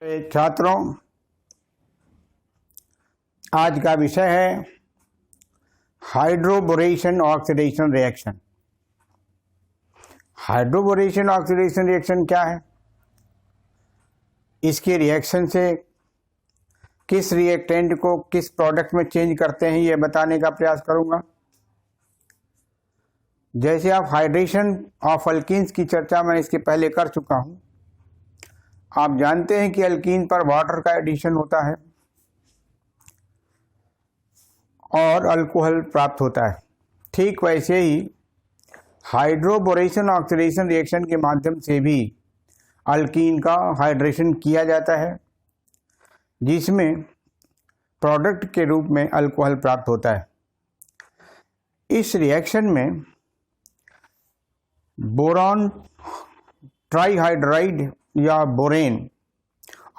छात्रों, आज का विषय है hydroboration oxidation reaction. Hydroboration oxidation reaction क्या है, इसके रिएक्शन से किस रिएक्टेंट को किस प्रोडक्ट में चेंज करते हैं, यह बताने का प्रयास करूंगा। जैसे आप हाइड्रेशन ऑफ अल्कीन्स की चर्चा मैं इसके पहले कर चुका हूं। आप जानते हैं कि अल्कीन पर वाटर का एडिशन होता है और अल्कोहल प्राप्त होता है। ठीक वैसे ही हाइड्रोबोरेशन ऑक्सीडेशन रिएक्शन के माध्यम से भी अल्कीन का हाइड्रेशन किया जाता है, जिसमें प्रोडक्ट के रूप में अल्कोहल प्राप्त होता है। इस रिएक्शन में बोरॉन ट्राइहाइड्राइड या बोरेन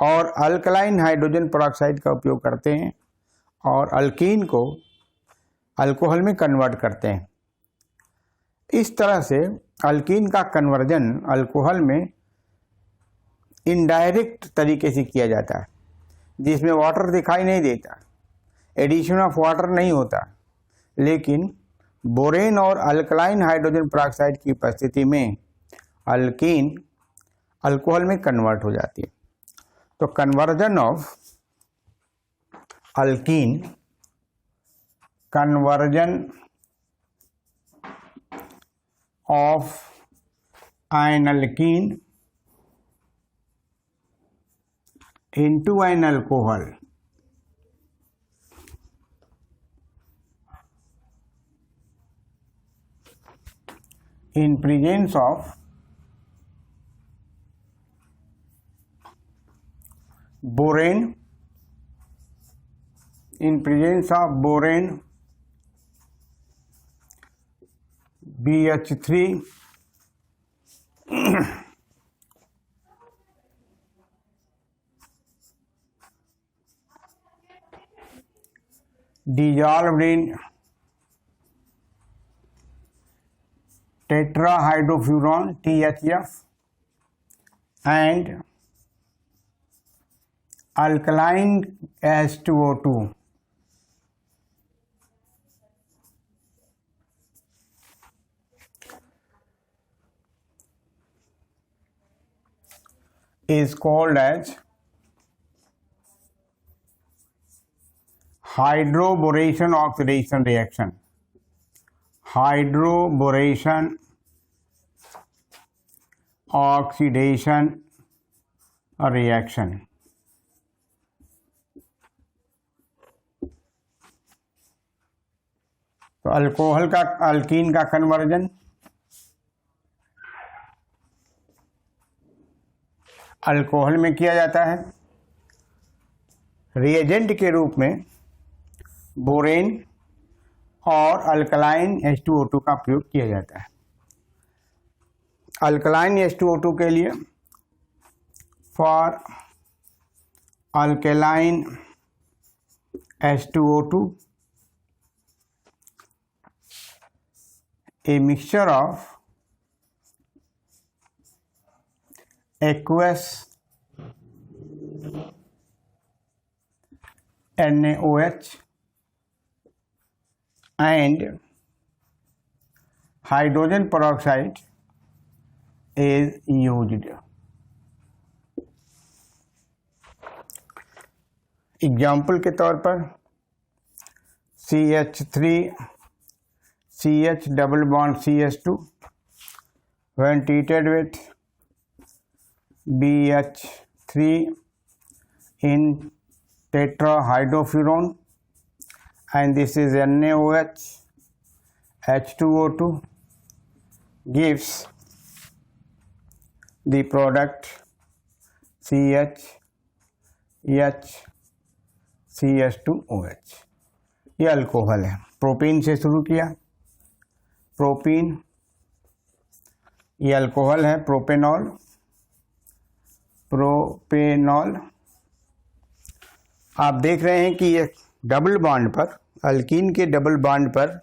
और अल्कलाइन हाइड्रोजन पेरोक्साइड का उपयोग करते हैं और अल्कीन को अल्कोहल में कन्वर्ट करते हैं। इस तरह से अल्कीन का कन्वर्जन अल्कोहल में इनडायरेक्ट तरीके से किया जाता है, जिसमें वाटर दिखाई नहीं देता, एडिशन ऑफ वाटर नहीं होता, लेकिन बोरेन और अल्कलाइन हाइड्रोजन पेरोक्साइड की उपस्थिति में अल्कीन अल्कोहल में कन्वर्ट हो जाती है। तो conversion of alkene, conversion of an alkene into an alcohol in presence of borane, in presence of borane BH3 dissolved in tetrahydrofuran THF and alkaline H2O2 is called as hydroboration oxidation reaction. Hydroboration oxidation reaction. तो alcohol का alkyne का conversion alcohol में किया जाता है। Reagent के रूप में बोरेन और अल्कलाइन H2O2 का प्रयोग किया जाता है। अल्कलाइन H2O2 के लिए for alkaline H2O2 a mixture of aqueous NaOH and hydrogen peroxide is used. Example के तौर पर CH3 CH double bond CH2 when treated with BH3 in tetrahydrofuran and this is NaOH H2O2 gives the product CH2OH। ये alcohol है। Propene से शुरू किया, propene, ये alcohol है, प्रोपेनॉल, प्रोपेनॉल। आप देख रहे हैं कि ये डबल बॉन्ड पर, अल्कीन के डबल बॉन्ड पर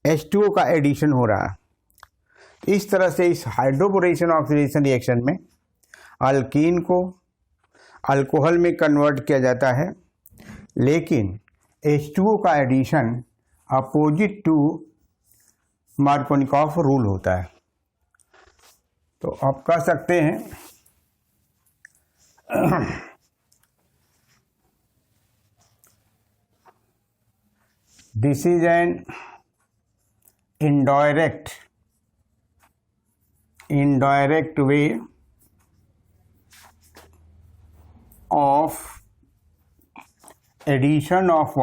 H2O का एडिशन हो रहा है। इस तरह से इस हाइड्रोबोरेशन ऑक्सीडेशन रिएक्शन में अल्कीन को अल्कोहल में कन्वर्ट किया जाता है, लेकिन H2O का addition opposite to Markovnikov rule होता है। तो आप कह सकते हैं this is an indirect way of addition of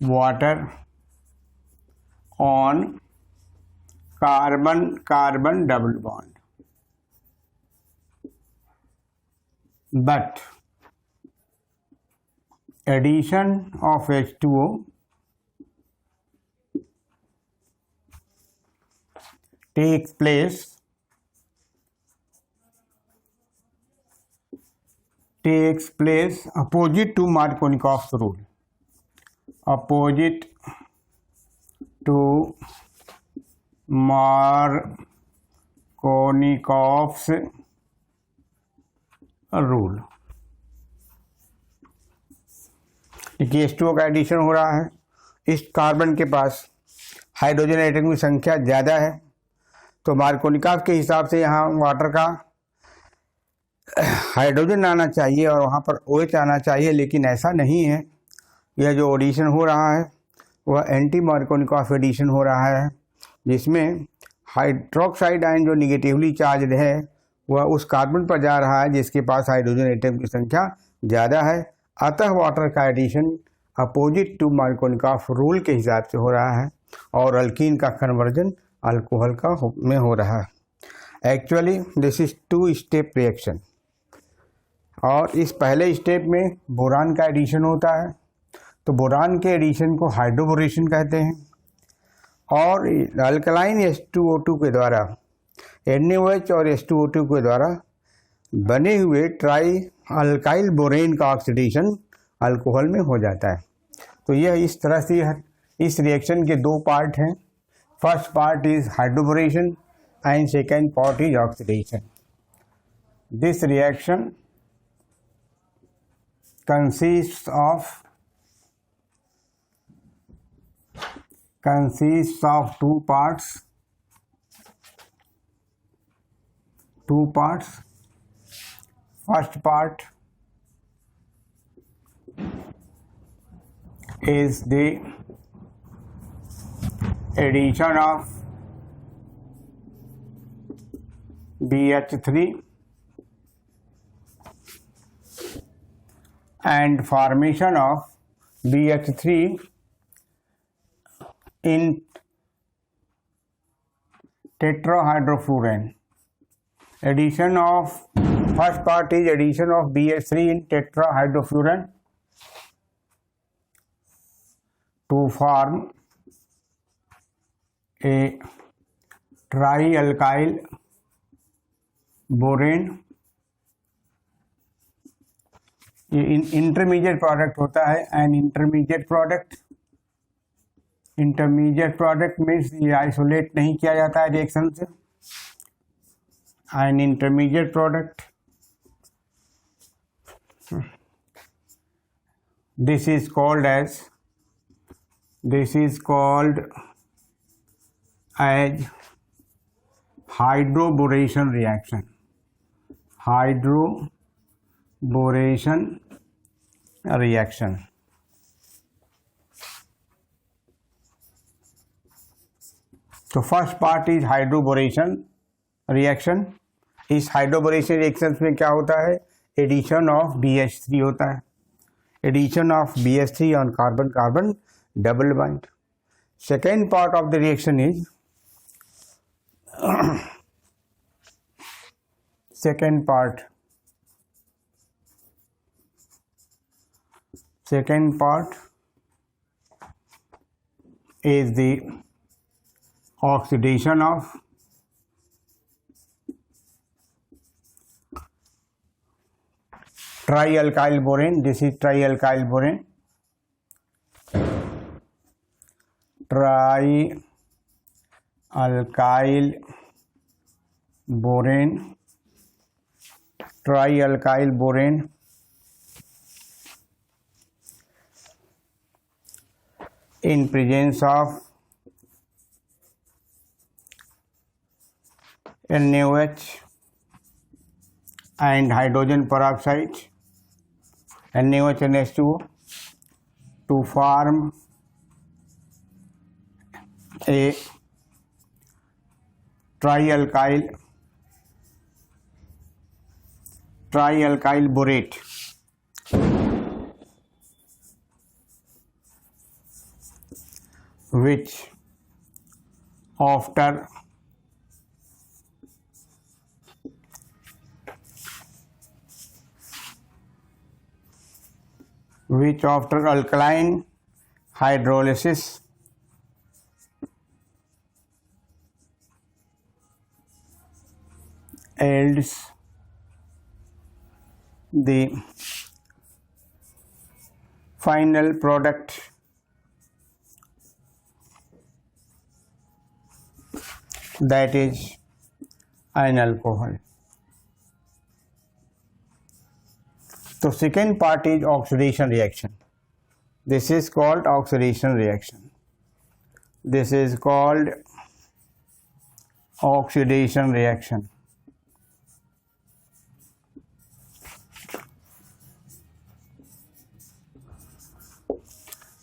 water on carbon double bond, but addition of H2O takes place opposite to Markovnikov's rule. Opposite to Markovnikov's rule. देखिए H2O का addition हो रहा है, इस कार्बन के पास हाइड्रोजन एटम की संख्या ज़्यादा है, तो मार्कोनिकॉफ के हिसाब से यहाँ वाटर का हाइड्रोजन आना चाहिए और वहाँ पर OH आना चाहिए, लेकिन ऐसा नहीं है। यह जो एडिशन हो रहा है वह एंटी मार्कोनिकॉफ एडिशन हो रहा है, जिसमें हाइड्रोक्साइड आयन जो निगेटिवली चार्ज है वह उस कार्बन पर जा रहा है जिसके पास हाइड्रोजन एटम की संख्या ज़्यादा है। अतः वाटर का addition opposite to Markovnikov rule के हिसाब से हो रहा है और अल्कीन का कन्वर्जन अल्कोहल का में हो रहा है। Actually this is 2 step reaction, और इस पहले स्टेप में बोरान का एडिशन होता है, तो बोरान के एडिशन को हाइड्रोबोरेशन कहते हैं, और अल्कलाइन H2O2 के द्वारा NaOH और H2O2 के द्वारा बने हुए ट्राई अल्काइल बोरेन का ऑक्सीडेशन अल्कोहल में हो जाता है। तो यह इस तरह से इस रिएक्शन के 2 पार्ट हैं। First part is hydroboration and second part is oxidation. This reaction consists of 2 parts. First part is the addition of BH3 and formation of BH3 in tetrahydrofuran. Addition of first part is addition of BH3 in tetrahydrofuran to form a trialkyl borane. ये intermediate product होता है। An intermediate product means ये isolate नहीं किया जाता है reaction से। An intermediate product, this is called as hydroboration reaction. Hydroboration reaction. तो first part is hydroboration reaction. इस हाइड्रोबोरेशन रिएक्शन में क्या होता है? एडिशन ऑफ BH3 होता है। Addition of BH3 on carbon carbon double bond. Second part of the reaction is second part is the oxidation of trialkyl borane. This is trialkyl borane. Trialkyl borane, try alkyl borane in presence of NaOH and hydrogen peroxide, NaOH and H2O, to form a trialkyl borate, which after alkaline hydrolysis yields the final product that is an alcohol. So second part is oxidation reaction. This is called oxidation reaction. This is called oxidation reaction.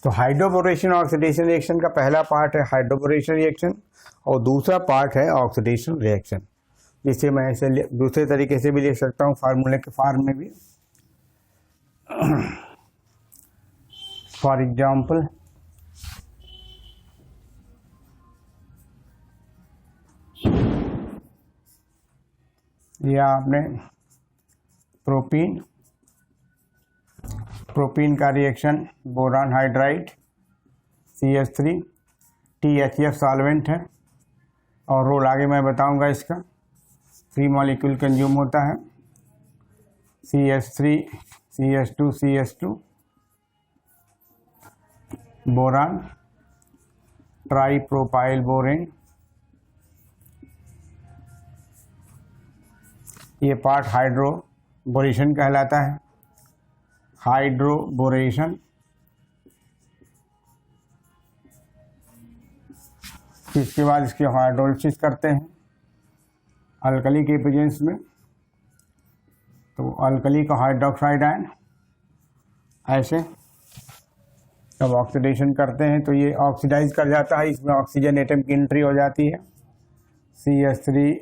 तो hydroboration oxidation reaction का पहला part है hydroboration reaction और दूसरा part है oxidation reaction, जिसे मैं ऐसे दूसरे तरीके से भी लिख सकता हूँ फार्मूले के फॉर्म में भी। फॉर एग्जाम्पल या आपने प्रोपीन का reaction boron hydride CH3 THF solvent है और रोल आगे मैं बताऊंगा इसका। 3 मॉलिक्यूल कंज्यूम होता है CH3 CH2 CH2 borane tripropyl borane. ये पार्ट हाइड्रोबोरेशन कहलाता है। हाइड्रोबोरेशन इसके बाद इसकी हाइड्रोलिसिस करते हैं अल्कली के प्रेजेंस में, तो अल्कली का हाइड्रोक्साइड आयन ऐसे जब ऑक्सीडेशन करते हैं तो ये ऑक्सीडाइज कर जाता है, इसमें ऑक्सीजन एटम की एंट्री हो जाती है। CH3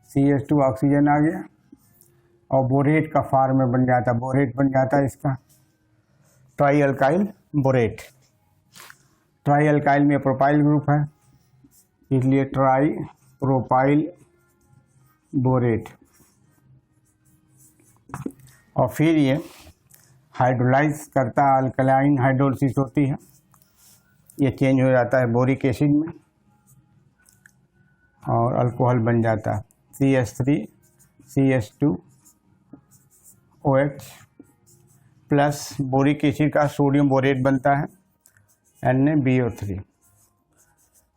CH2 ऑक्सीजन आ गया और बोरेट का फॉर्म में बन जाता है, बोरेट बन जाता है इसका try alkyl borate. Try alkyl में प्रोपाइल ग्रुप है इसलिए ट्राई प्रोपाइल बोरेट। और फिर ये हाइड्रोलाइज करता है, अल्कलाइन हाइड्रोलिसिस होती है, ये चेंज हो जाता है बोरिक एसिड में और अल्कोहल बन जाता है CH3 CH2 OH plus boric acid का सोडियम बोरेट बनता है NaBO3।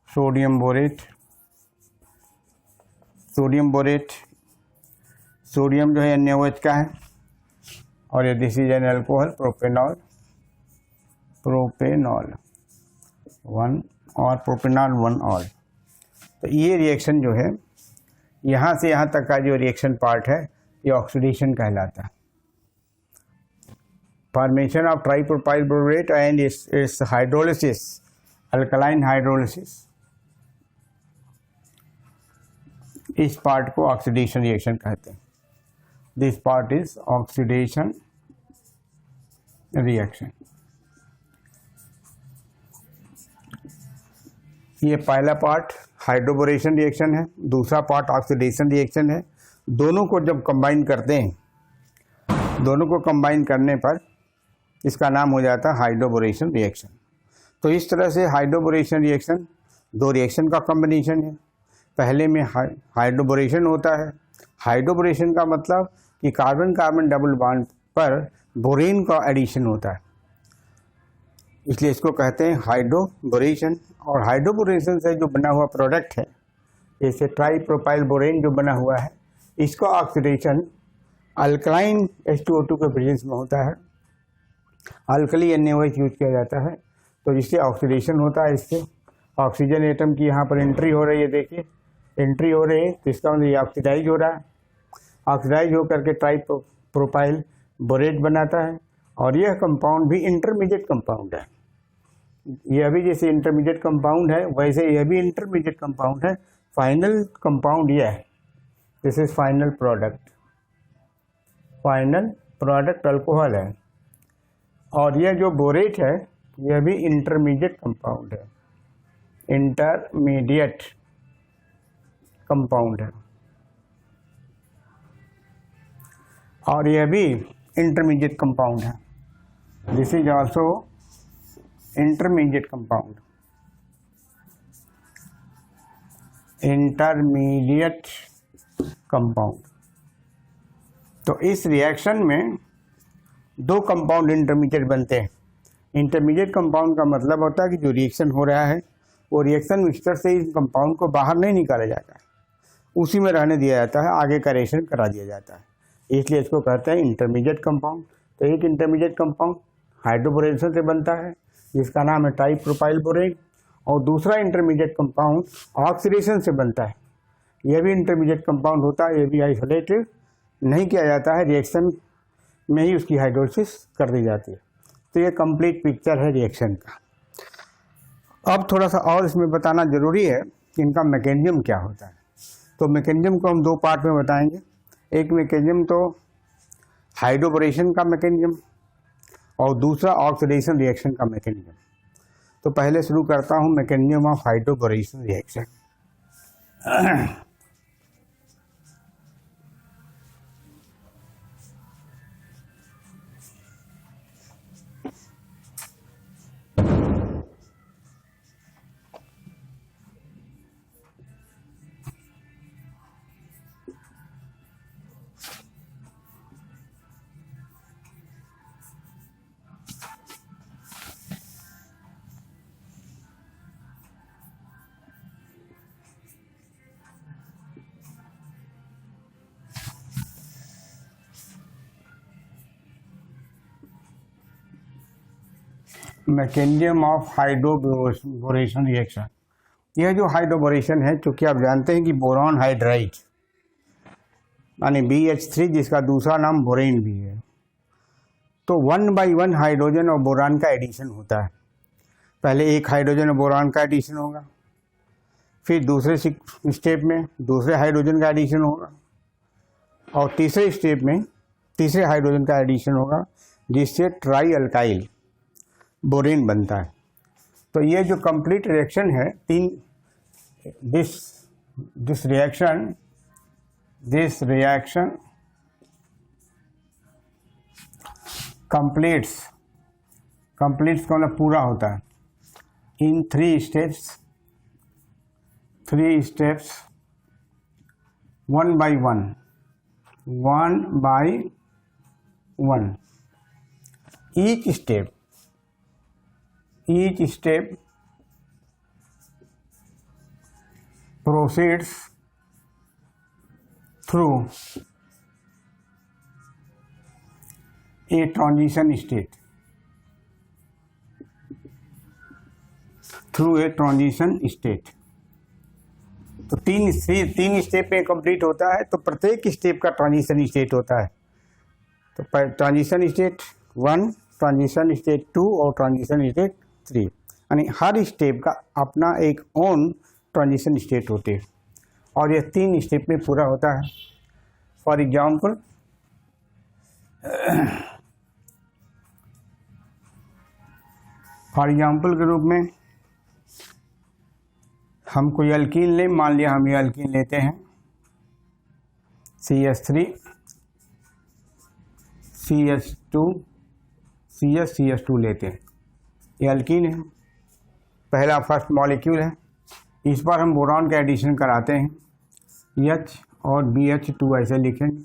सोडियम बोरेट सोडियम जो है NaOH का है और ये this is an alcohol propanol 1 और प्रोपेनॉल 1 ऑल। तो ये रिएक्शन जो है यहाँ से यहाँ तक का जो रिएक्शन पार्ट है ये ऑक्सीडेशन कहलाता है। Formation of tripropyl borate and its hydrolysis alkaline hydrolysis, इस पार्ट को ऑक्सीडेशन रिएक्शन कहते हैं। This part is oxidation reaction. ये पहला पार्ट हाइड्रोबोरेशन रिएक्शन है, दूसरा पार्ट ऑक्सीडेशन रिएक्शन है। दोनों को जब कंबाइन करते हैं, दोनों को कंबाइन करने पर इसका नाम हो जाता है हाइड्रोबोरेशन रिएक्शन। तो इस तरह से हाइड्रोबोरेशन रिएक्शन दो रिएक्शन का कॉम्बिनेशन है। पहले में हाइड्रोबोरेशन होता है। हाइड्रोबोरेशन का मतलब कि कार्बन कार्बन डबल बॉन्ड पर बोरेन का एडिशन होता है, इसलिए इसको कहते हैं हाइड्रोबोरेशन। और हाइड्रोबोरेशन से जो बना हुआ प्रोडक्ट है जैसे ट्राईप्रोपाइल बोरेन जो बना हुआ है, इसका ऑक्सीडेशन अल्कलाइन H2O2 के प्रेजेंस में होता है, अल्कली NaOH यूज किया जाता है, तो जिससे ऑक्सीडेशन होता है, इससे ऑक्सीजन एटम की यहाँ पर एंट्री हो रही है, देखिए एंट्री हो रही है, तो इसका मतलब ये ऑक्सीडाइज हो रहा है, ऑक्सीडाइज होकर के ट्राईप्रोपाइल बोरेट बनाता है, और यह कंपाउंड भी इंटरमीडिएट कंपाउंड है। यह भी जैसे इंटरमीडिएट कंपाउंड है वैसे यह भी इंटरमीडिएट कंपाउंड है। फाइनल कंपाउंड यह है, this is final product alcohol है, और यह जो बोरेट है यह भी इंटरमीडिएट कंपाउंड है, इंटरमीडिएट कंपाउंड है, और यह भी इंटरमीडिएट कंपाउंड है, this is also intermediate compound, intermediate compound. तो इस रिएक्शन में दो कंपाउंड इंटरमीडिएट बनते हैं। इंटरमीडिएट कंपाउंड का मतलब होता है कि जो रिएक्शन हो रहा है वो रिएक्शन मिक्सचर से इस कंपाउंड को बाहर नहीं निकाला जाता है, उसी में रहने दिया जाता है, आगे का रिएक्शन करा दिया जाता है, इसलिए इसको कहते हैं इंटरमीडिएट कंपाउंड। तो एक इंटरमीडिएट कंपाउंड हाइड्रोबोरेशन से बनता है जिसका नाम है ट्राईप्रोपाइल बोरेन, और दूसरा इंटरमीडिएट कंपाउंड ऑक्सीडेशन से बनता है, यह भी इंटरमीडिएट कंपाउंड होता है, यह भी आइसोलेटेड नहीं किया जाता है, रिएक्शन में ही उसकी हाइड्रोलिसिस कर दी जाती है। तो ये कंप्लीट पिक्चर है रिएक्शन का। अब थोड़ा सा और इसमें बताना जरूरी है कि इनका मैकेनिज्म क्या होता है। तो मैकेनिज्म को हम दो पार्ट में बताएंगे, एक मैकेनिज्म तो हाइड्रोबोरेशन का मैकेनिज्म और दूसरा ऑक्सीडेशन रिएक्शन का मैकेनिज्म। तो पहले शुरू करता हूँ mechanism of hydroboration reaction. Mechanism of hydroboration reaction. यह जो हाइड्रोबोरेशन है, चूँकि आप जानते हैं कि बोरॉन हाइड्राइड यानी BH3 जिसका दूसरा नाम बोरेन भी है, तो 1 by 1 हाइड्रोजन और बोरान का एडिशन होता है। पहले एक हाइड्रोजन और बोरान का एडिशन होगा, फिर दूसरे स्टेप में दूसरे हाइड्रोजन का एडिशन होगा, और तीसरे स्टेप में तीसरे हाइड्रोजन का एडिशन होगा, जिससे ट्राई अल्काइल बोरेन बनता है। तो ये जो कंप्लीट रिएक्शन है, दिस रिएक्शन कंप्लीट्स का मतलब पूरा होता है इन 3 steps 1 by 1 each step proceeds through a transition state, तो तीन स्टेप में कंप्लीट होता है, तो प्रत्येक स्टेप का ट्रांजिशन स्टेट होता है। तो ट्रांजिशन स्टेट 1, ट्रांजिशन स्टेट 2 और ट्रांजिशन स्टेट 3, यानी हर स्टेप का अपना एक ओन ट्रांजिशन स्टेट होते हैं, और यह 3 स्टेप में पूरा होता है। फॉर एग्जाम्पल के रूप में हम कोई अल्कीन लें, मान लिया हम ये अल्कीन लेते हैं CH3 CH2 लेते हैं, ये अल्कीन है, पहला फर्स्ट मॉलिक्यूल है। इस पर हम बोरॉन का एडिशन कराते हैं, H और BH2 ऐसे लिखेंगे,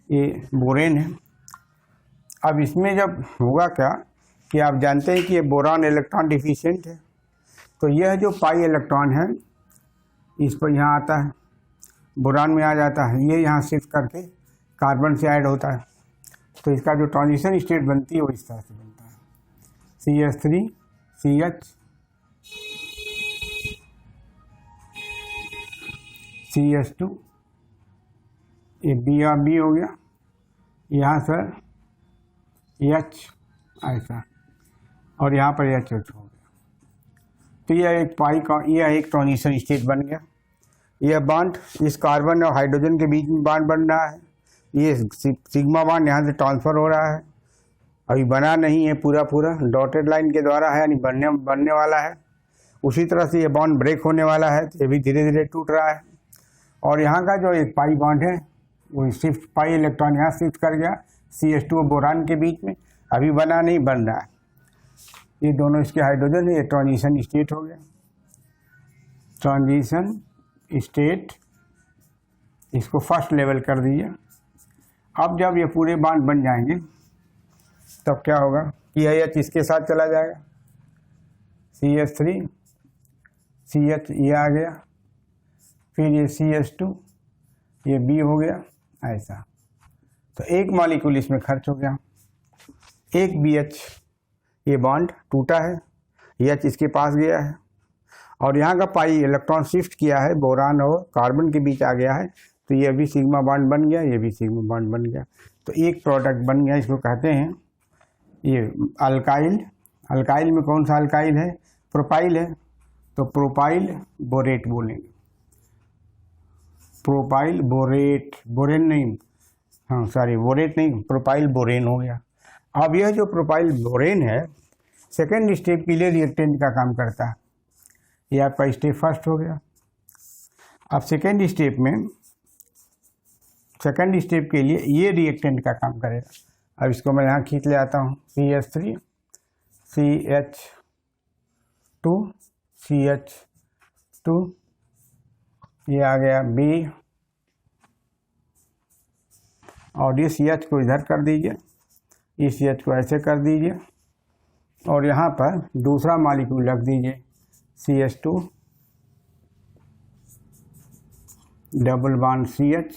ये बोरेन है। अब इसमें जब होगा क्या कि आप जानते हैं कि ये बोरॉन इलेक्ट्रॉन डिफिशिएंट है, तो यह जो पाई इलेक्ट्रॉन है इस पर यहाँ आता है, बोरान में आ जाता है, ये यहाँ शिफ्ट करके कार्बन से ऐड होता है। तो इसका जो ट्रांजिशन स्टेट बनती है वो इस तरह से बनता है, CH3 CH CH2, ये बी हो गया, यहाँ सर H ऐसा, और यहाँ पर H हो गया। तो यह एक ट्रांजिशन स्टेट बन गया। यह बॉन्ड इस कार्बन और हाइड्रोजन के बीच में बॉन्ड बन रहा है, ये सिग्मा बॉन्ड यहाँ से ट्रांसफर हो रहा है, अभी बना नहीं है पूरा डॉटेड लाइन के द्वारा है, यानी बनने वाला है। उसी तरह से ये बॉन्ड ब्रेक होने वाला है, तो ये भी धीरे धीरे टूट रहा है। और यहाँ का जो एक पाई बॉन्ड है वो शिफ्ट, पाई इलेक्ट्रॉन यहाँ शिफ्ट कर गया CH2 और बोरान के बीच में, अभी बना नहीं, बन रहा है। ये दोनों इसके हाइड्रोजन है, ये ट्रांजिशन स्टेट हो गया, ट्रांजिशन स्टेट, इसको फर्स्ट लेवल कर दीजिए। अब जब ये पूरे बॉन्ड बन जाएंगे तब क्या होगा कि यह इसके साथ चला जाएगा, CH3 CH ये आ गया, फिर ये CH2 ये B हो गया ऐसा। तो एक मॉलिक्यूल इसमें खर्च हो गया, एक BH, ये बॉन्ड टूटा है, H इसके पास गया है, और यहाँ का पाई इलेक्ट्रॉन शिफ्ट किया है, बोरान और कार्बन के बीच आ गया है, तो ये भी सिग्मा बॉन्ड बन गया, ये भी सिग्मा बॉन्ड बन गया। तो एक प्रोडक्ट बन गया, इसको कहते हैं ये अल्काइल। अल्काइल में कौन सा अल्काइल है? प्रोपाइल है, तो प्रोपाइल बोरेट बोलेंगे, प्रोपाइल बोरेट, बोरेन नहीं, हाँ सॉरी बोरेट नहीं, प्रोपाइल बोरेन हो गया। अब यह जो प्रोपाइल बोरेन है सेकेंड स्टेप के लिए रिएक्टेंट का काम करता है, ये आपका स्टेप फर्स्ट हो गया। अब सेकेंड स्टेप के लिए ये रिएक्टेंट का काम करेगा। अब इसको मैं यहाँ खींच ले आता हूँ, CH3 CH2 CH2, ये आ गया B, और ये CH को इधर कर दीजिए, इस CH को ऐसे कर दीजिए, और यहाँ पर दूसरा मॉलिक्यूल रख दीजिए CH2 डबल बॉन्ड CH,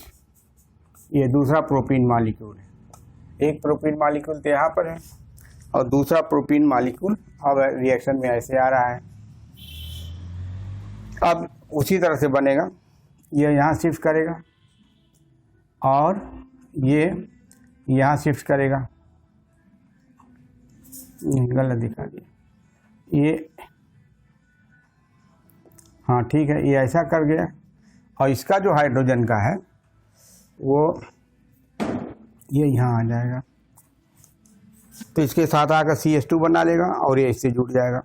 ये दूसरा प्रोपीन मॉलिक्यूल है। एक प्रोपीन मॉलिक्यूल तो यहाँ पर है और दूसरा प्रोपीन मॉलिक्यूल अब रिएक्शन में ऐसे आ रहा है। अब उसी तरह से बनेगा, ये यहाँ शिफ्ट करेगा और ये यहाँ शिफ्ट करेगा, गलत दिखा दिया ये, हाँ ठीक है, ये ऐसा कर गया, और इसका जो हाइड्रोजन का है वो ये यहाँ आ जाएगा, तो इसके साथ आकर CH2 बना लेगा और ये इससे जुड़ जाएगा।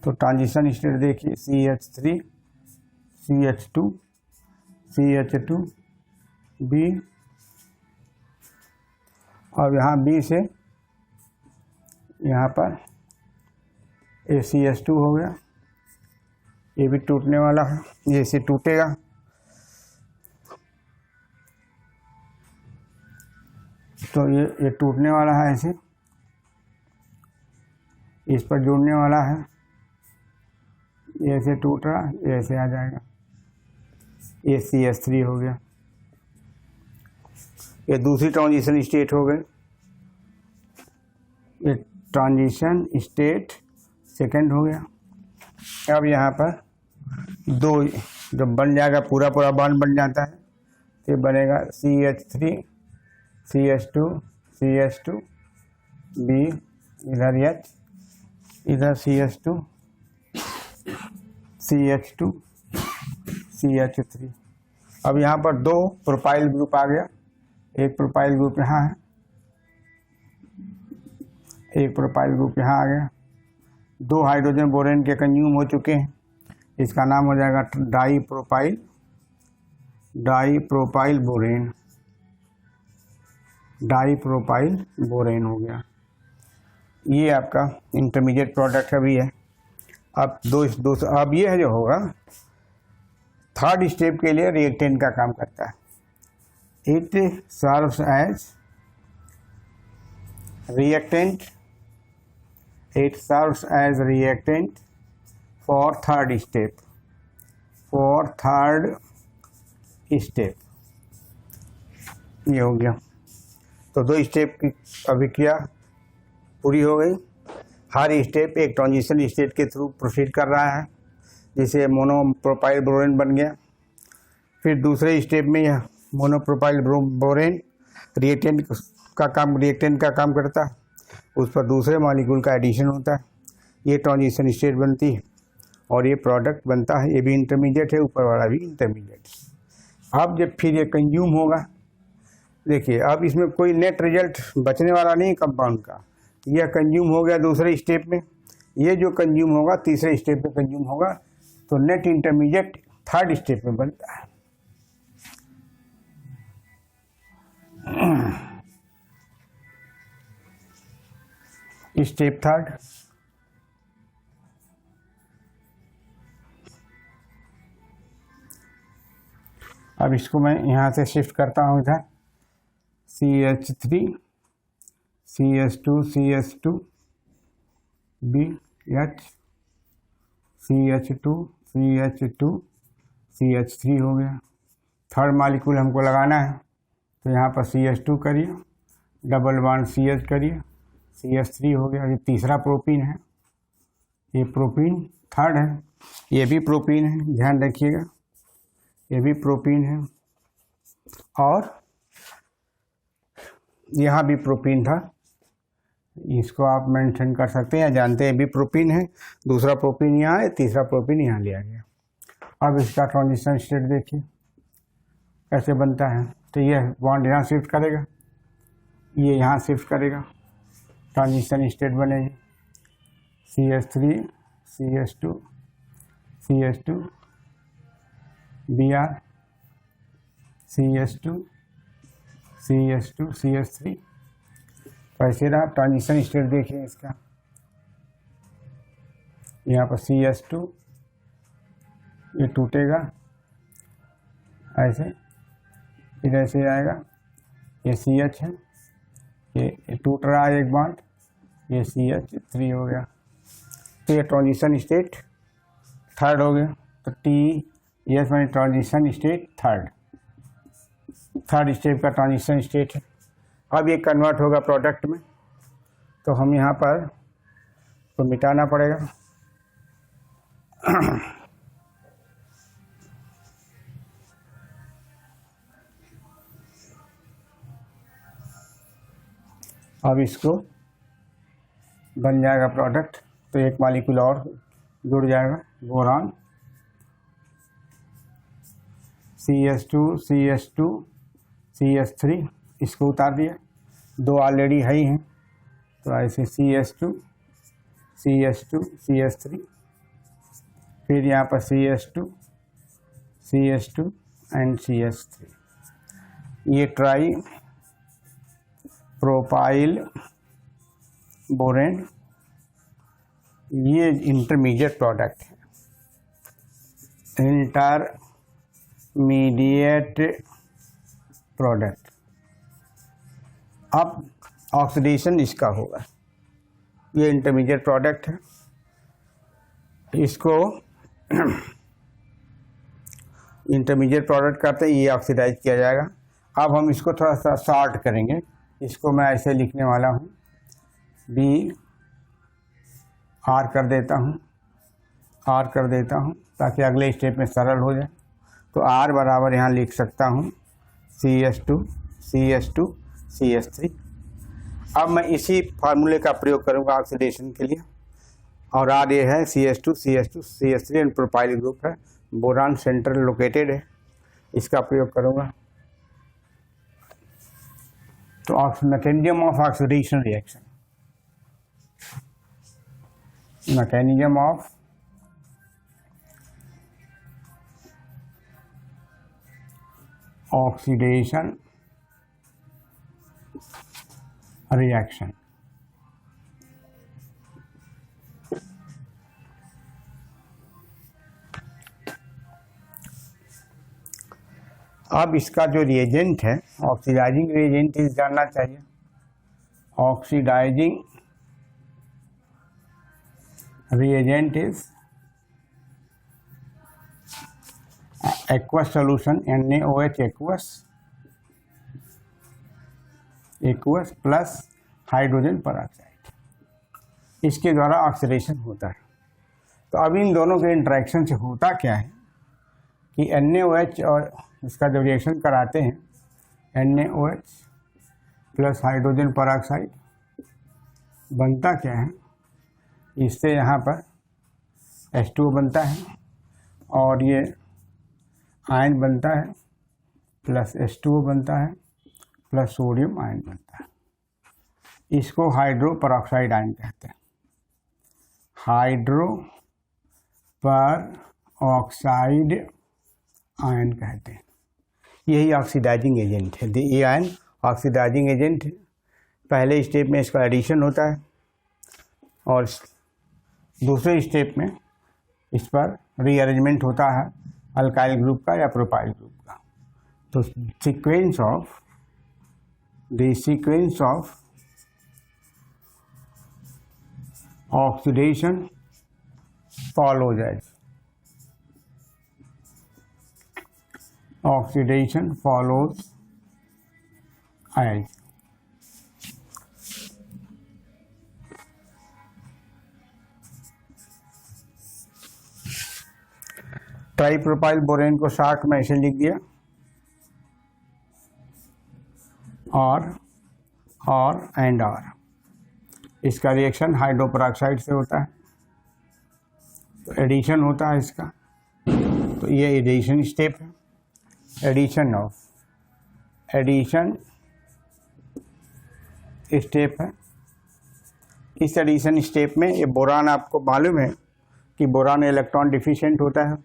तो ट्रांजिशन स्टेट देखिए, CH3 CH2 CH2 B, और यहाँ B से यहाँ पर ये CH2 हो गया, ये भी टूटने वाला है, ये इसे टूटेगा, तो ये टूटने वाला है, ऐसे इस पर जुड़ने वाला है, ये ऐसे टूट रहा, ये ऐसे आ जाएगा, ये CH3 हो गया, ये दूसरी ट्रांजिशन स्टेट हो गई, ये ट्रांजिशन स्टेट सेकंड हो गया। अब यहाँ पर दो जब बन जाएगा, पूरा बॉन्ड बन जाता है, तो ये बनेगा CH3 CH2 CH2 B, इधर H, इधर CH2 CH2 CH3। अब यहाँ पर दो प्रोपाइल ग्रुप आ गया, एक प्रोपाइल ग्रुप यहाँ है, एक प्रोपाइल ग्रुप यहाँ आ गया, दो हाइड्रोजन बोरेन के कंज्यूम हो चुके हैं, इसका नाम हो जाएगा डाईप्रोपाइल बोरेन हो गया। ये आपका इंटरमीडिएट प्रोडक्ट अभी है। अब अब ये है जो होगा थर्ड स्टेप के लिए रिएक्टेंट का काम करता है। It serves as reactant for third step. For third step. ये हो गया। तो 2 स्टेप की अभिक्रिया पूरी हो गई। हर स्टेप एक ट्रांजिशन स्टेट के थ्रू प्रोसीड कर रहा है, जिसे मोनोप्रोपाइल बोरेन बन गया। फिर दूसरे स्टेप में यह मोनोप्रोपाइल बोरेन रिएक्टेंट का काम करता है, उस पर दूसरे मॉलिक्यूल का एडिशन होता है, ये ट्रांजिशन स्टेट बनती है और ये प्रोडक्ट बनता है। ये भी इंटरमीडिएट है, ऊपर वाला भी इंटरमीडिएट। अब जब फिर ये कंज्यूम होगा, देखिए अब इसमें कोई नेट रिजल्ट बचने वाला नहीं कंपाउंड का। यह कंज्यूम हो गया दूसरे स्टेप में, ये जो कंज्यूम होगा तीसरे स्टेप में कंज्यूम होगा, तो नेट इंटरमीडिएट थर्ड स्टेप में बनता है। Step third. अब इसको मैं यहाँ से शिफ्ट करता हूँ इधर, CH3 CH2 CH2 BH CH2 CH2 CH3 हो गया। थर्ड मॉलिक्यूल हमको लगाना है, तो यहाँ पर CH2 करिए, डबल बॉन्ड CH करिए, CH3 हो गया। ये तीसरा प्रोपीन है, ये प्रोपीन थर्ड है, ये भी प्रोपीन है, ध्यान रखिएगा, ये भी प्रोपीन है और यहाँ भी प्रोपीन था। इसको आप मेंशन कर सकते हैं या जानते हैं, ये भी प्रोपीन है, दूसरा प्रोपीन यहाँ है, तीसरा प्रोपीन यहाँ लिया गया। अब इसका ट्रांजिशन स्टेट देखिए कैसे बनता है। तो ये बॉन्ड यहाँ शिफ्ट करेगा, ये यहाँ शिफ्ट करेगा, ट्रांजिशन स्टेट बनेगी CH3 CH2 CH2 Br CH2 CH2 CH3। कैसे रहा ट्रांजिशन स्टेट देखिए इसका, यहाँ पर CH2 ये टूटेगा ऐसे, फिर ऐसे आएगा, ये CH है, ये टूट रहा है एक बॉन्ड, ये CH3 हो गया। तो ये ट्रांजिशन स्टेट थर्ड हो गया। तो यस मैंने ट्रांजिशन स्टेट थर्ड स्टेप का ट्रांजिशन स्टेट है। अब ये कन्वर्ट होगा प्रोडक्ट में, तो हम यहाँ पर तो मिटाना पड़ेगा। अब इसको बन जाएगा प्रोडक्ट, तो एक मॉलिक्यूल और जुड़ जाएगा, बोरान CH2 CH2 CH3, इसको उतार दिया, 2 ऑलरेडी है ही हैं, तो ऐसे CH2 CH2 CH3, फिर यहाँ पर CH2 CH2 एंड CH3। ये ट्राई प्रोपाइल बोरेन, ये इंटरमीडिएट प्रोडक्ट है, इंटरमीडिएट प्रोडक्ट। अब ऑक्सीडेशन इसका होगा, ये इंटरमीडिएट प्रोडक्ट है, इसको इंटरमीडिएट प्रोडक्ट करते हैं, ये ऑक्सीडाइज किया जाएगा। अब हम इसको थोड़ा सा शॉर्ट करेंगे, इसको मैं ऐसे लिखने वाला हूँ, R कर देता हूँ, ताकि अगले स्टेप में सरल हो जाए। तो R बराबर यहाँ लिख सकता हूँ CH2 CH2 CH3। अब मैं इसी फार्मूले का प्रयोग करूँगा ऑक्सीडेशन के लिए, और R ये है CH2 CH2 CH3 and propyl group है, बोरान सेंटर लोकेटेड है, इसका प्रयोग करूँगा। तो mechanism of oxidation reaction, mechanism of oxidation reaction. अब इसका जो रिएजेंट है, ऑक्सीडाइजिंग रिएजेंट इस जानना चाहिए। Oxidising reagent is aqueous solution NaOH aqueous plus hydrogen peroxide, इसके द्वारा ऑक्सीडेशन होता है। तो अब इन दोनों के इंटरेक्शन से होता क्या है कि NaOH और इसका जब रिएक्शन कराते हैं NaOH प्लस हाइड्रोजन परऑक्साइड बनता क्या है, इससे यहाँ पर H2O बनता है और ये आयन बनता है प्लस H2O बनता है प्लस सोडियम आयन बनता है। इसको हाइड्रो परऑक्साइड आयन कहते हैं, हाइड्रो परऑक्साइड आयन कहते हैं। यही ऑक्सीडाइजिंग एजेंट है। ये आयन ऑक्सीडाइजिंग एजेंट है। पहले स्टेप में इसका एडिशन होता है और दूसरे स्टेप में इस पर रीअरेंजमेंट होता है अल्काइल ग्रुप का या प्रोपाइल ग्रुप का। तो sequence of oxidation follows as oxidation follows as tripropyl borane को शार्ट में ऐसे लिख दिया और एंड आर। इसका रिएक्शन हाइड्रोपरऑक्साइड से होता है तो एडिशन होता है इसका। तो ये एडिशन स्टेप है, एडिशन स्टेप है। इस एडिशन स्टेप में ये बोरान, आपको मालूम है कि बोरान इलेक्ट्रॉन डिफिशिएंट होता है,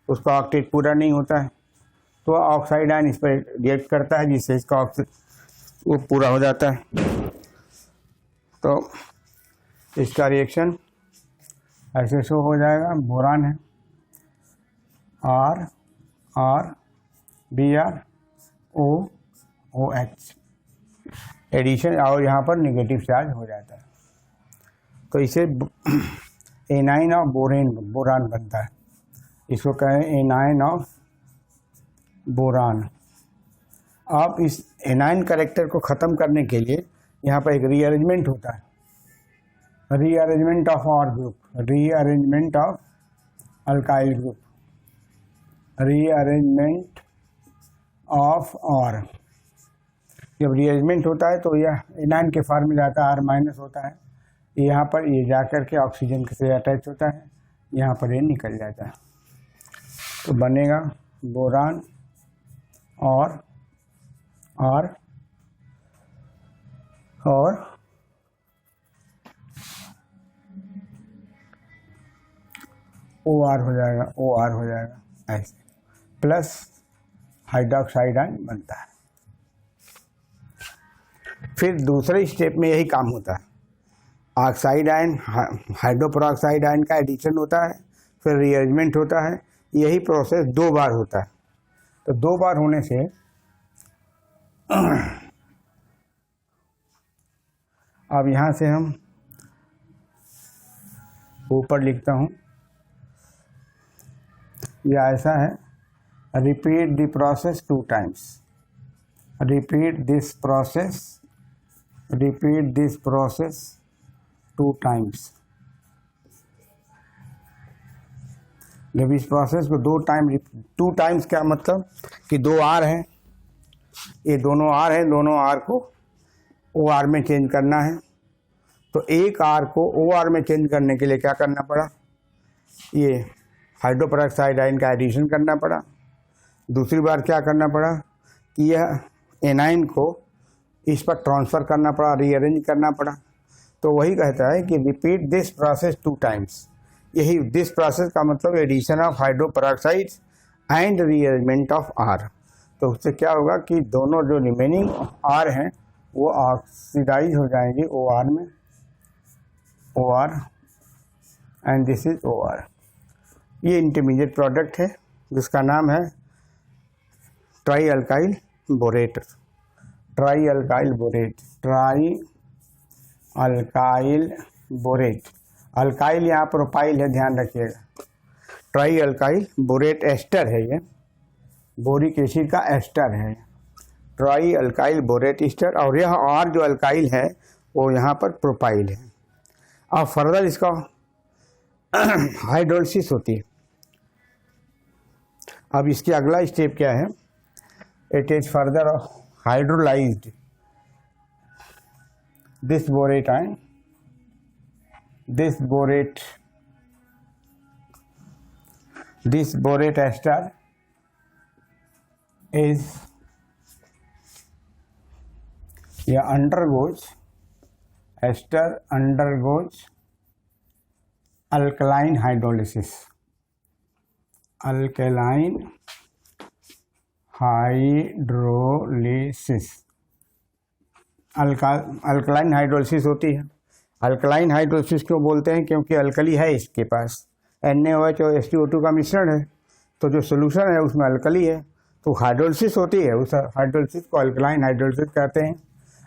उसका ऑक्टेट पूरा नहीं होता है, तो ऑक्साइड आयन इस पर रिएक्ट करता है जिससे इसका वो पूरा हो जाता है। तो इसका रिएक्शन ऐसे शो हो जाएगा, बोरान है BrOOH एडिशन और यहाँ पर नेगेटिव चार्ज हो जाता है। तो इसे एनाइन ऑफ बोरान बनता है। इसको कहें एनाइन ऑफ बोरान। अब इस एनाइन कैरेक्टर को ख़त्म करने के लिए यहाँ पर एक रीअरेंजमेंट होता है, rearrangement of or group, rearrangement of alkyl group, rearrangement of or. जब रीअरेंजमेंट होता है तो यह एनाइन के फॉर्म में जाता है, R- होता है। यहाँ पर ये जाकर के ऑक्सीजन से अटैच होता है, यहाँ पर ये निकल जाता है। तो बनेगा बोरान और OR हो जाएगा ऐसे, प्लस हाइड्रोक्साइड आयन बनता है। फिर दूसरे स्टेप में यही काम होता है, ऑक्साइड आयन हाइड्रोपरऑक्साइड आयन का एडिशन होता है, फिर रीअरेंजमेंट होता है। यही प्रोसेस 2 बार होता है। तो 2 बार होने से अब यहाँ से हम ऊपर लिखता हूँ, या ऐसा है, repeat the process 2 times, repeat this process 2 times. जब इस प्रोसेस को 2 टाइम्स क्या मतलब कि 2 R हैं, ये दोनों R हैं, दोनों R को OR में चेंज करना है। तो एक R को OR में चेंज करने के लिए क्या करना पड़ा, ये हाइड्रोपरऑक्साइड आयन का एडिशन करना पड़ा। दूसरी बार क्या करना पड़ा कि यह एनाइन को इस पर ट्रांसफ़र करना पड़ा, रीअरेंज करना पड़ा। तो वही कहता है कि रिपीट दिस प्रोसेस 2 टाइम्स। यही दिस प्रोसेस का मतलब addition of hydroperoxide and rearrangement of R। तो उससे क्या होगा कि दोनों जो रिमेनिंग R हैं वो ऑक्सीडाइज हो जाएंगे OR में, OR and this is OR। ये इंटरमीडिएट प्रोडक्ट है जिसका नाम है ट्राई अल्काइल बोरेट। अल्काइल यहाँ प्रोपाइल है, ध्यान रखिएगा। ट्राई अल्काइल बोरेट एस्टर है, ये बोरिक एसिड का एस्टर है, ट्राई अल्काइल बोरेट एस्टर। और यह और जो अल्काइल है वो यहाँ पर प्रोपाइल है। अब फर्दर इसका हाइड्रोलिसिस होती है। अब इसके अगला स्टेप क्या है, it is further hydrolysed this borate ion, this borate ester is undergoes alkaline hydrolysis, alkaline hydrolysis होती है। अल्कलाइन हाइड्रोलिसिस क्यों बोलते हैं, क्योंकि अल्कली है इसके पास, NaOH और H2O2 का मिश्रण है, तो जो सोल्यूशन है उसमें अल्कली है, तो हाइड्रोलिसिस होती है, उस हाइड्रोलिसिस को अल्कलाइन हाइड्रोलिसिस कहते हैं।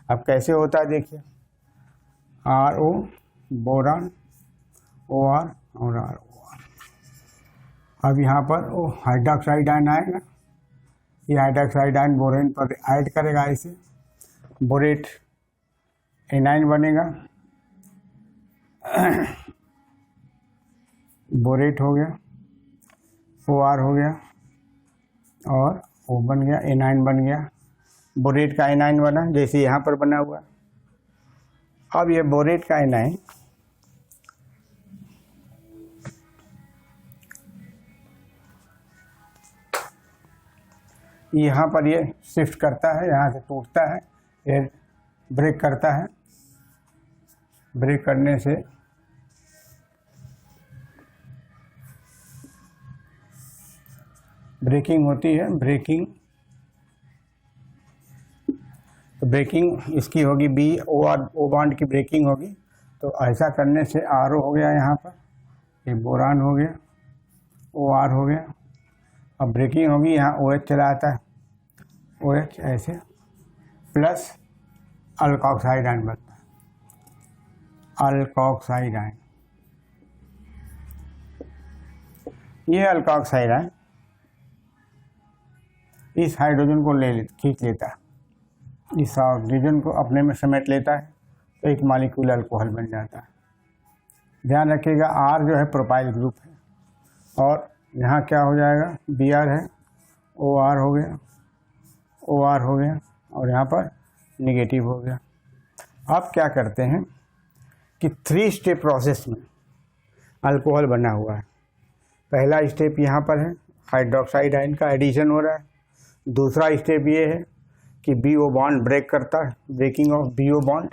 अब कैसे होता है देखिए, RO बोरान OR और ROR। अब यहाँ पर वो हाइड्रोक्साइड आयन आएगा, ये हाइड्रोक्साइड आयन बोरेन पर ऐड करेगा, इसे बोरेट एनाइन बनेगा, बोरेट हो गया, OR हो गया और O बन गया, एनाइन बन गया, बोरेट का एनाइन बना जैसे यहाँ पर बना हुआ। अब ये बोरेट का एनाइन यहाँ पर ये शिफ्ट करता है, यहाँ से टूटता है, ये ब्रेक करता है, ब्रेक करने से ब्रेकिंग होती है, तो ब्रेकिंग इसकी होगी O बॉन्ड की ब्रेकिंग होगी। तो ऐसा करने से RO हो गया, यहाँ पर ये बोरान हो गया, OR हो गया। अब ब्रेकिंग होगी, यहाँ OH चला आता है, OH ऐसे प्लस अल्कोक्साइड आयन बनता है, अल्कोक्साइड आयन। ये अल्कोक्साइड आयन इस हाइड्रोजन को खींच लेता है, इस ऑक्सीजन को अपने में समेट लेता है, तो एक मॉलिक्यूल अल्कोहल बन जाता है। ध्यान रखिएगा R जो है प्रोपाइल ग्रुप है, और यहाँ क्या हो जाएगा, Br है, OR हो गया, OR हो गया, और यहाँ पर निगेटिव हो गया। अब क्या करते हैं कि 3 स्टेप प्रोसेस में अल्कोहल बना हुआ है। पहला स्टेप यहाँ पर है, हाइड्रोक्साइड आयन का एडिशन हो रहा है। दूसरा स्टेप ये है कि BO बॉन्ड ब्रेक करता है, breaking of BO bond,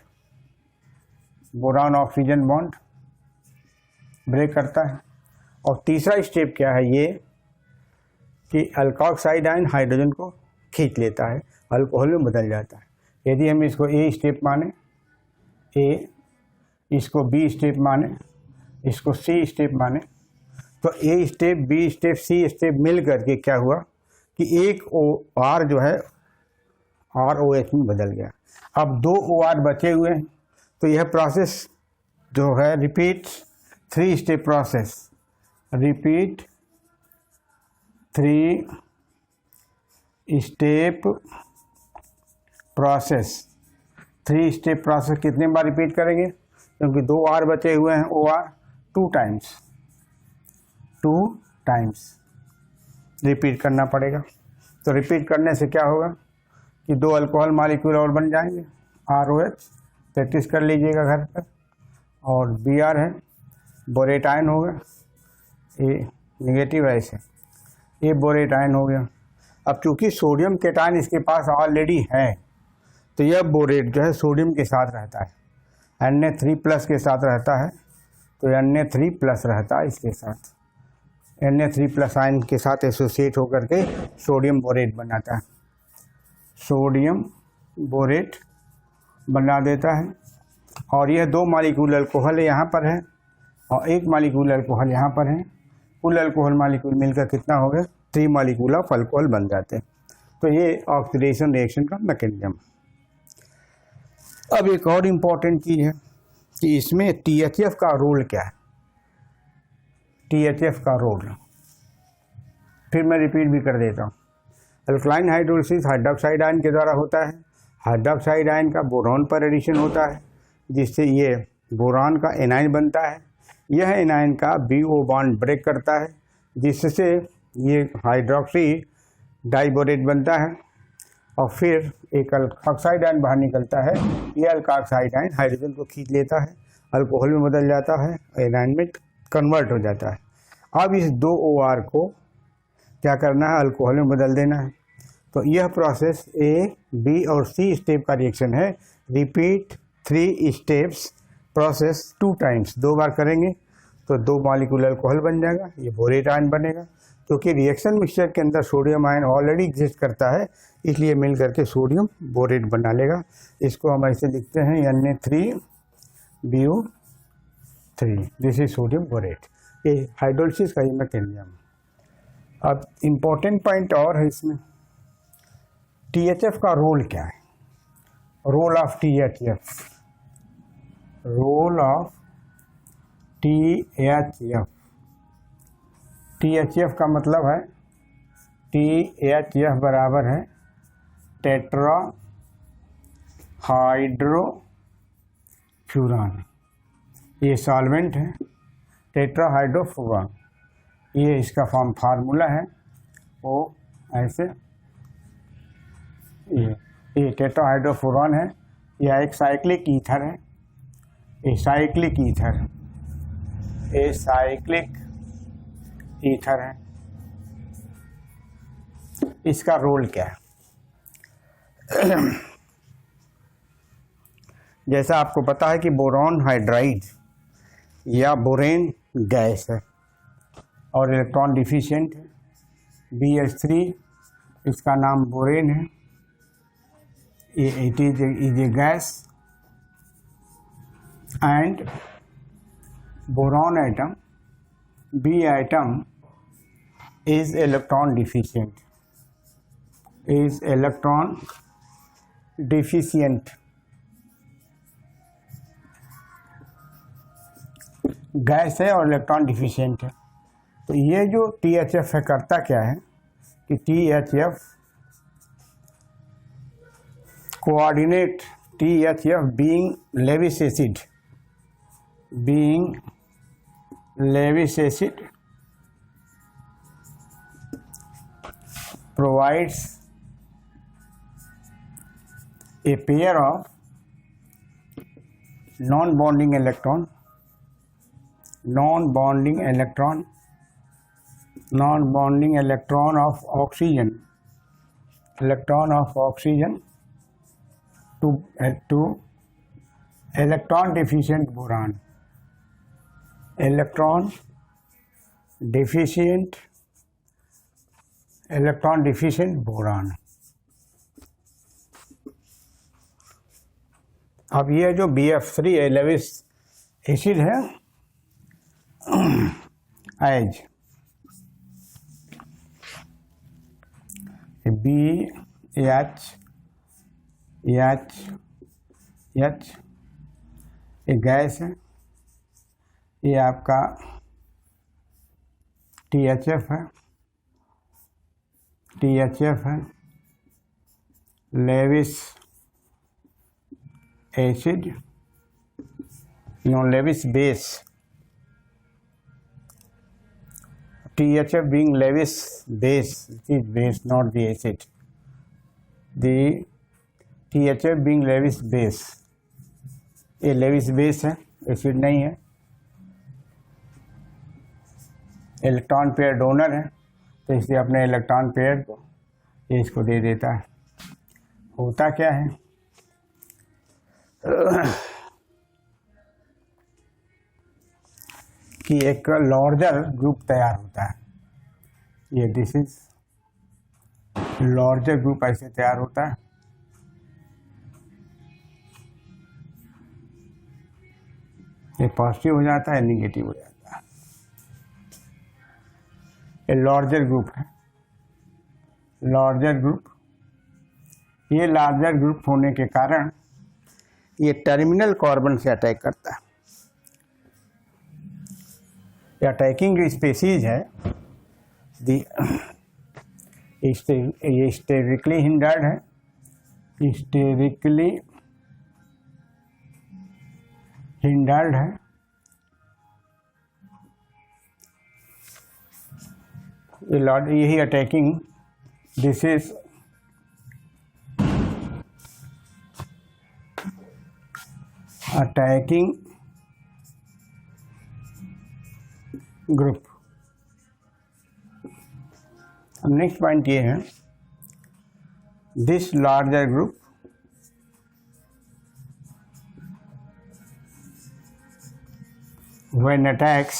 boron oxygen bond break करता है। और तीसरा स्टेप क्या है, ये कि अल्कोक्साइड आयन हाइड्रोजन को खींच लेता है, अल्कोहल में बदल जाता है। यदि हम इसको A स्टेप माने, A, इसको B स्टेप माने, इसको C स्टेप माने, तो A step, B step, C step मिल करके क्या हुआ कि एक OR जो है ROH में बदल गया। अब 2 OR बचे हुए हैं, तो यह प्रोसेस जो है repeat 3 step process, repeat 3 step process. 3 step process कितने बार रिपीट करेंगे, क्योंकि 2 R बचे हुए हैं, OR 2 टाइम्स रिपीट करना पड़ेगा। तो रिपीट करने से क्या होगा कि 2 अल्कोहल मॉलिक्यूल और बन जाएंगे, ROH प्रैक्टिस कर लीजिएगा घर पर। और Br है, बोरेट आयन होगा, ये निगेटिव है, इसे ये बोरेट आयन हो गया। अब चूंकि सोडियम केटायन इसके पास ऑलरेडी है, तो यह बोरेट जो है सोडियम के साथ रहता है, Na3+ के साथ रहता है, तो Na3+ रहता है इसके साथ, Na3+ आयन के साथ एसोसिएट होकर के सोडियम बोरेट बनाता है, सोडियम बोरेट बना देता है। और यह 2 मॉलिक्यूल अल्कोहल यहाँ पर है और 1 मॉलिक्यूल अल्कोहल यहाँ पर है, कुल अल्कोहल मॉलिक्यूल मिलकर कितना हो गया, 3 मॉलिक्यूल ऑफ अल्कोहल बन जाते हैं। तो ये ऑक्सीडेशन रिएक्शन का मैकेनिज्म। अब एक और इम्पॉर्टेंट चीज़ है कि इसमें THF का रोल क्या है। THF का रोल, फिर मैं रिपीट भी कर देता हूँ। अल्कलाइन हाइड्रोलिसिस हाइड्रोक्साइड आयन के द्वारा होता है। हाइड्रोक्साइड आयन का बोरॉन पर एडिशन होता है, जिससे ये बोरॉन का एनायन बनता है। यह एनायन का BO बॉन्ड ब्रेक करता है, जिससे ये हाइड्रोक्सी डाइबोरेट बनता है और फिर एक अल्कोक्साइड आयन बाहर निकलता है। यह अल्कोक्साइड आयन हाइड्रोजन को खींच लेता है, अल्कोहल में बदल जाता है, एनायन में कन्वर्ट हो जाता है। अब इस 2 OR को क्या करना है, अल्कोहल में बदल देना है। तो यह प्रोसेस A, B और C स्टेप का रिएक्शन है। रिपीट 3 स्टेप्स प्रोसेस 2 टाइम्स, 2 बार करेंगे तो 2 मॉलिक्यूल अल्कोहल बन जाएगा, ये बोरेट आयन बनेगा। क्योंकि रिएक्शन मिक्सचर के अंदर सोडियम आयन ऑलरेडी एग्जिस्ट करता है, इसलिए मिल करके सोडियम बोरेट बना लेगा। इसको हम ऐसे लिखते हैं Na3BO3, this is sodium borate. ये हाइड्रोलिसिस का ही मैकेनिज्म। अब इम्पोर्टेंट पॉइंट और है इसमें, THF का रोल क्या है। Role of THF, role of THF, THF का मतलब है THF बराबर है टेट्रा हाइड्रोफ्यूरान। ये सॉल्वेंट है, टेट्रा हाइड्रोफ्यूरान, ये इसका फार्मूला है। वो ऐसे ये टेट्रा हाइड्रोफ्यूरान है, यह एक साइक्लिक ईथर है। ये साइक्लिक ईथर, ये साइक्लिक ईथर है। इसका रोल क्या है? जैसा आपको पता है कि बोरॉन हाइड्राइड या बोरेन गैस है और इलेक्ट्रॉन डिफिशिएंट है। BH3 इसका नाम बोरेन है। It is a gas and boron atom, B atom is electron deficient, gas है और इलेक्ट्रॉन डिफिशिएंट है। तो ये जो THF है करता क्या है कि THF coordinate, THF being Lewis acid, provides a pair of non-bonding electron of oxygen to electron deficient boron, electron deficient boron। अब ये जो BF3 है, लेविस एसिड है, एज BH एक गैस है। ये आपका THF है, Lewis acid, Lewis base. THF being Lewis base, it is base, not the acid. The THF being Lewis base, ये लेविस बेस है, एसिड नहीं है। इलेक्ट्रॉन पेयर डोनर है, तो इसलिए अपने इलेक्ट्रॉन पेयर को ये इसको दे देता है। होता क्या है कि एक लार्जर ग्रुप तैयार होता है। ये दिस इज लार्जर ग्रुप ऐसे तैयार होता है। ये पॉजिटिव हो जाता है, निगेटिव हो जाता है। ये लार्जर ग्रुप है, लार्जर ग्रुप। ये लार्जर ग्रुप होने के कारण ये टर्मिनल कार्बन से अटैक करता है। ये अटैकिंग स्पीसीज है ये स्टेरिकली हिंडर्ड है, स्टेरिकली हिंडर्ड है, यही attacking, this is attacking group. अब नेक्स्ट पॉइंट ये है, this larger group when attacks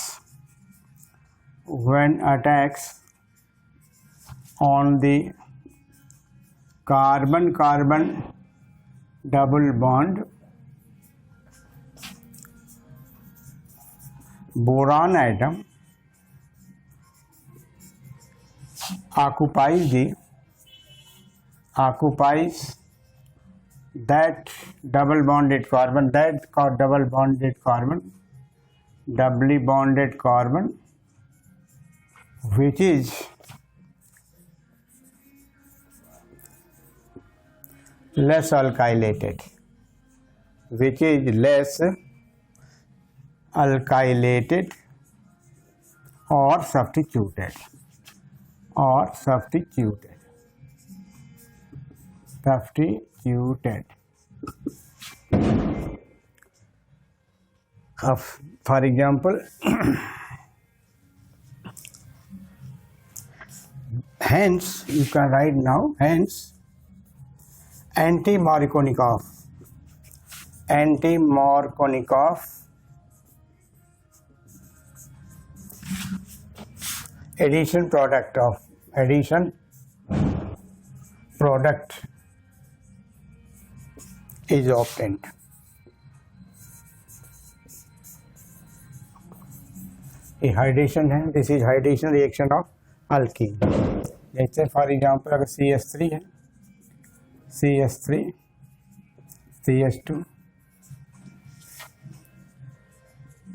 on the carbon-carbon double bond, boron atom occupies that double bonded carbon, doubly bonded carbon, which is less alkylated, or substituted. For example, hence you can write now, hence anti-Markovnikov addition product is obtained. ये hydration है, this is hydration reaction of alkyne. जैसे for example अगर CH3 है, CH3 CH2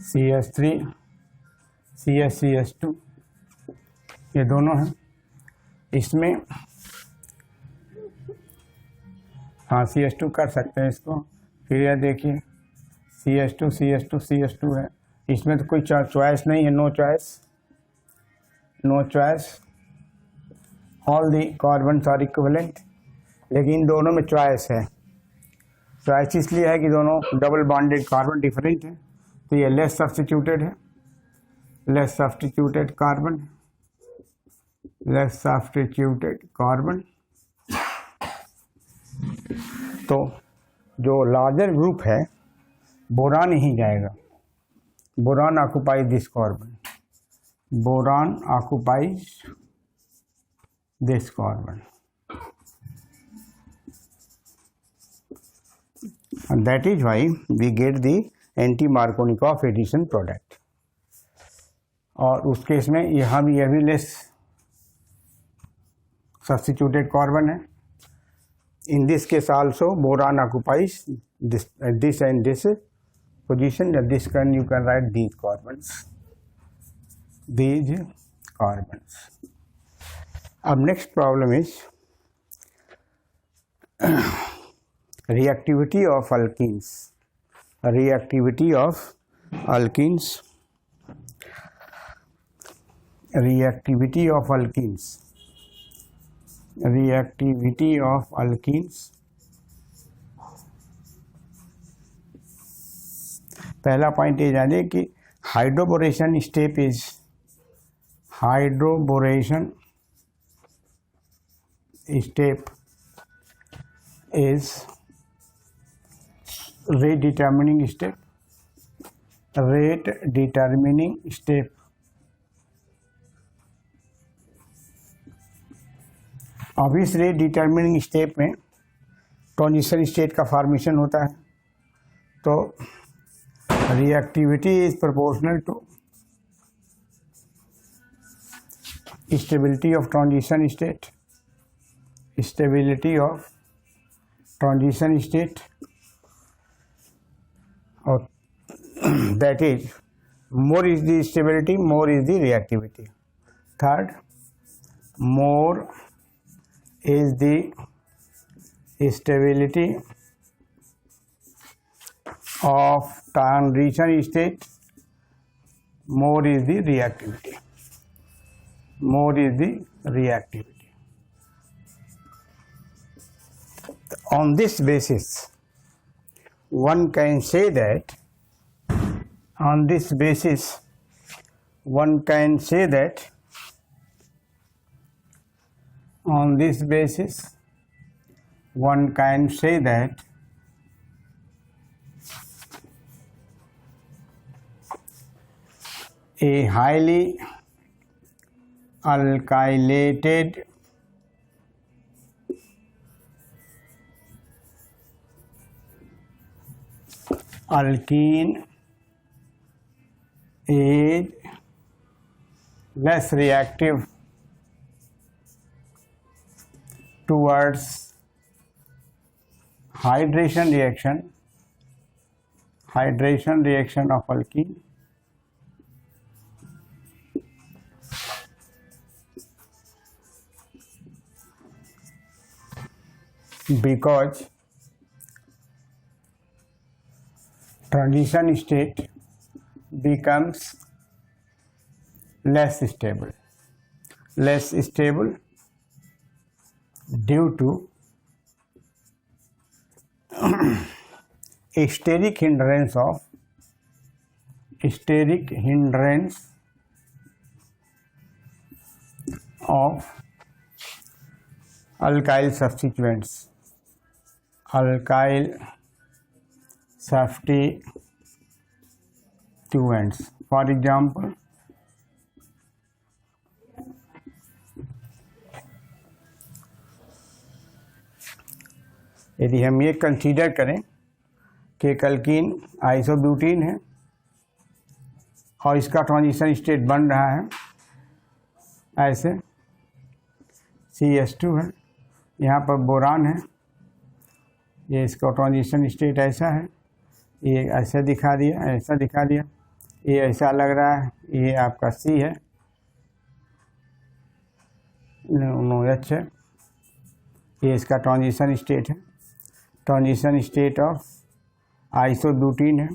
CH3 CH2 ये दोनों हैं, इसमें हाँ CH2 कर सकते हैं इसको। फिर यह देखिए CH2 है, इसमें तो कोई चॉइस नहीं है, no choice, all the carbons are equivalent, लेकिन इन दोनों में चॉइस है। चॉइस इसलिए है कि दोनों डबल बॉन्डेड कार्बन डिफरेंट है, तो ये लेस सब्स्टिट्यूटेड कार्बन। तो जो लार्जर ग्रुप है बोरान ही जाएगा, boron occupies this carbon, and that is why we get the anti-Markovnikov addition product। और उस केस में यहाँ भी यह भी लेस सब्स्टिट्यूटेड कार्बन है। In this case also boron occupies this and this position, and this can you can write these carbons. अब next problem is reactivity of alkenes. Reactivity of alkenes। पहला point ये जाने कि hydroboration step is rate determining step। अब इस rate determining step में transition state का formation होता है, तो reactivity is proportional to stability of transition state, और that is more is the stability, more is the reactivity. Third, more is the stability of transition state, more is the reactivity. More is the reactivity. On this basis, one can say that one can say that a highly alkylated alkene is less reactive towards hydration reaction of alkene because transition state becomes less stable due to steric hindrance of alkyl substituents, for example यदि हम ये consider करें कि एक alkyne isobutene है और इसका transition state बन रहा है ऐसे CH2 है, यहाँ पर बोरान है, ये इसका ट्रांजिशन स्टेट ऐसा है, ये ऐसा दिखा दिया, ऐसा दिखा दिया, ये ऐसा लग रहा है, ये आपका C है, NOH है, ये इसका ट्रांजिशन स्टेट है, ट्रांजिशन स्टेट ऑफ आइसोब्यूटीन है।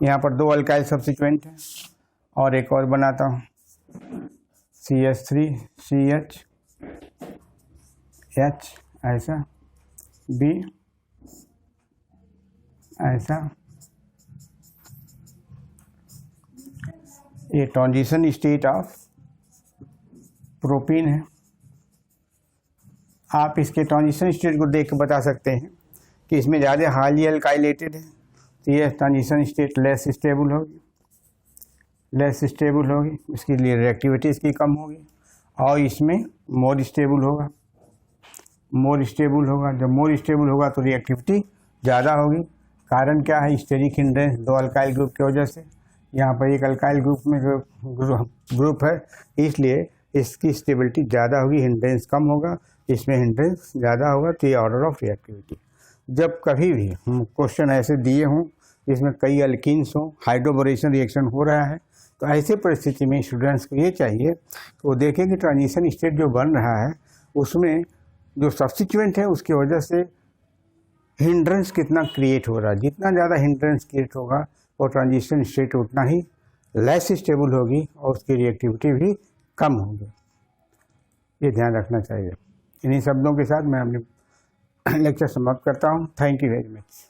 यहाँ पर दो अल्काइल सब्स्टिट्यूएंट है और एक और बनाता हूँ CH3CH H ऐसा, B ऐसा, ये ट्रांजिशन स्टेट ऑफ प्रोपीन है। आप इसके ट्रांजिशन स्टेट को देख के बता सकते हैं कि इसमें ज़्यादा हाईली अल्काइलेटेड है तो ये ट्रांजिशन स्टेट लेस स्टेबल होगी, इसके लिए रिएक्टिविटी इसकी कम होगी, और इसमें मोर स्टेबल होगा। जब मोर स्टेबल होगा तो रिएक्टिविटी ज़्यादा होगी। कारण क्या है? स्टेरिक हिंड्रेंस दो अल्काइल ग्रुप की वजह से। यहाँ पर एक अल्काइल ग्रुप में जो ग्रुप है, इसलिए इसकी स्टेबिलिटी ज़्यादा होगी, हिंड्रेंस कम होगा, इसमें हिंड्रेंस ज़्यादा होगा। तो ये ऑर्डर ऑफ रिएक्टिविटी। जब कभी भी क्वेश्चन ऐसे दिए हों जिसमें कई अल्कीन्स हों, हाइड्रोबोरेशन रिएक्शन हो रहा है, तो ऐसे परिस्थिति में स्टूडेंट्स को ये चाहिए कि वो देखें कि ट्रांजिशन स्टेट जो बन रहा है उसमें जो सब्स्टिट्यूएंट है उसकी वजह से हिंड्रेंस कितना क्रिएट हो रहा है। जितना ज़्यादा हिंड्रेंस क्रिएट होगा वो ट्रांजिशन स्टेट उतना ही लेस स्टेबल होगी और उसकी रिएक्टिविटी भी कम होगी। ये ध्यान रखना चाहिए। इन्हीं शब्दों के साथ मैं अपने लेक्चर समाप्त करता हूँ। Thank you very much.